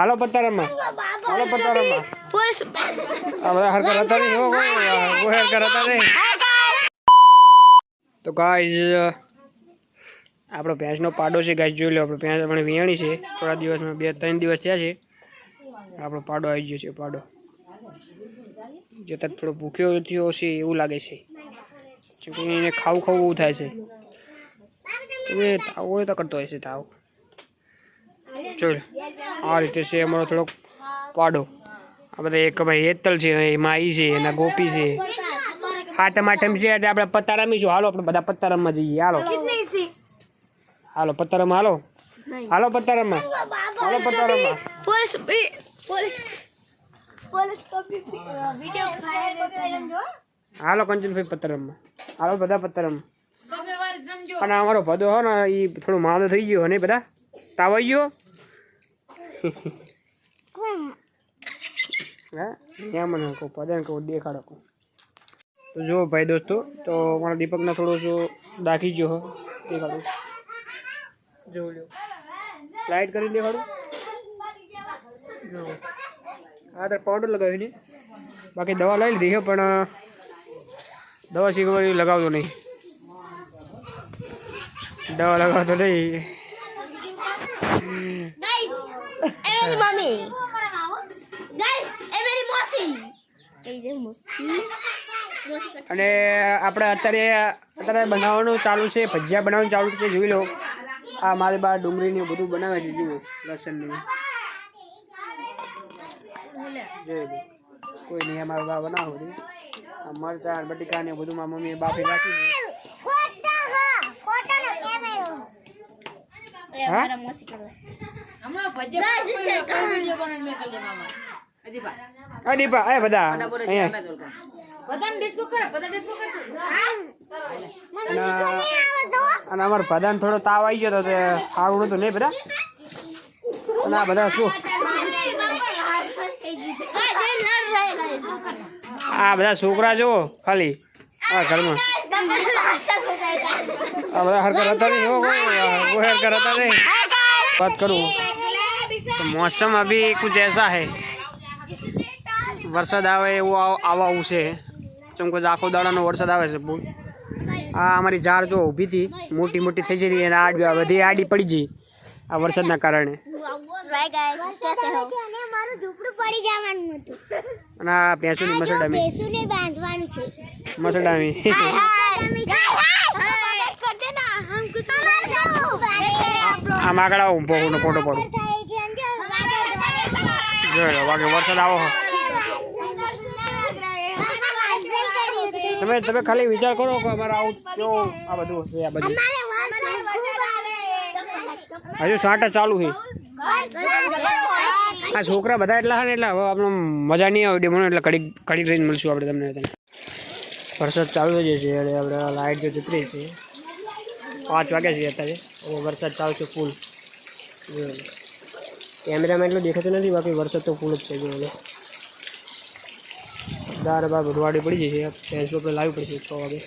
હાલો પત્તારામાં હાલો પત્તારામાં હવે હરકત હતા નહીં હો કોઈ હરકત હતા નહીં તો ગાઈઝ આપણો ભેંસનો પાડો છે ગાઈઝ જોઈ લો. આપણે ભેંસ આપણે વિયાણી છે થોડા દિવસમાં 2-3 દિવસ થયા છે. આપણો પાડો આવી ગયો છે. પાડો જતાં થોડો ભૂખ્યો થયો છે એવું લાગે છે કે એને ખાવું બહુ થાય છે. એ તાવ હોય તો કરતો હોય છે તાવ. ચલ આ રીતે છે અમારો થોડોક પાડો. આ બધા એક ભાઈ હેતલ છે એમાં આવી છે એના ગોપી છે. હાટમ છે એટલે આપણે પત્તારામી છું. હાલો આપણે બધા પત્તારામમાં જઈએ. હાલો પત્તારામાં હાલો પત્તારામમાં હાલો પત્તારામમાં હાલો કંચનભાઈ પત્તારામમાં હાલો બધા પત્તારામમાં. અને અમારો ભદો હો ને એ થોડો માંદો થઈ ગયો ને બધા તાવ આવી ગયો. હા ત્યાં મને કહું પદાને કહું દેખાડો કહું તો જો ભાઈ દોસ્તો તો મારા દીપકને થોડો જો દાખી ગયો દેખાડું જો લો લાઇટ કરી દેખાડું જો હા તારે પાવડર લગાવીને બાકી દવા લઈ લીધી છે પણ દવા શીખવા લગાવતો નહીં. દવા લગાવતો નહીં. અને આપણે અત્યારે બનાવવાનું ચાલુ છે. ભજીયા બનાવવાનું ચાલુ છે. જોઈ લો આ મારી બા ડુંગળીને બધું બનાવે છે. જુઓ લસણની જોઈ લો કોઈ નહીં અમારા બા બનાવો આ મરચાં બટેકા ને બધું મારા મમ્મીએ બાફી રાખી છે. દીપા એ બધા અને અમારે બધાને થોડો તાવ આવી ગયો તો સારું નતું નહીં બધા. અને આ બધા શું આ બધા છોકરા જુઓ ખાલી આ ઘરમાં આ બધા હરકત હતા નહીં કોઈ હરકત હતા નહીં. बात करूँ तो मौसम अभी कुछ ऐसा है वरसाद आवे वो आवा છે ચમકો આખો દાડાનો વરસાદ આવે છે બહુ. આ અમારી ઝાડ જો ઊભી હતી મોટી મોટી થઈ જઈ અને બધી આડી પડી ગઈ આ વરસાદના કારણે. અને આ ભેંસોની મસડામી આ માગડા ઊભો ફોટો પડું જોઈ લો. બાકી વરસાદ આવો તમે ખાલી વિચાર કરો કે અમારે આવું કેવું આ બધું છે. આ બધું હજુ સાટા ચાલુ છે. આ છોકરા બધા એટલા ને એટલે હવે આપણે મજા નહીં આવે ડેમોનો એટલે કડીક રહીને મળશું આપણે તમને. વરસાદ ચાલુ થઈ જશે એટલે આપણે લાઇટ જો જતી છે 5 વાગ્યા છે અત્યારે. વરસાદ ચાલુ છે ફૂલ. કેમેરામાં એટલું દેખાતું નથી બાકી વરસાદ તો ફૂલ જ છે. જો દાર બાર બધું વાડી પડી જશે. ફેસબુક પર લાવી પડશે 6 વાગે.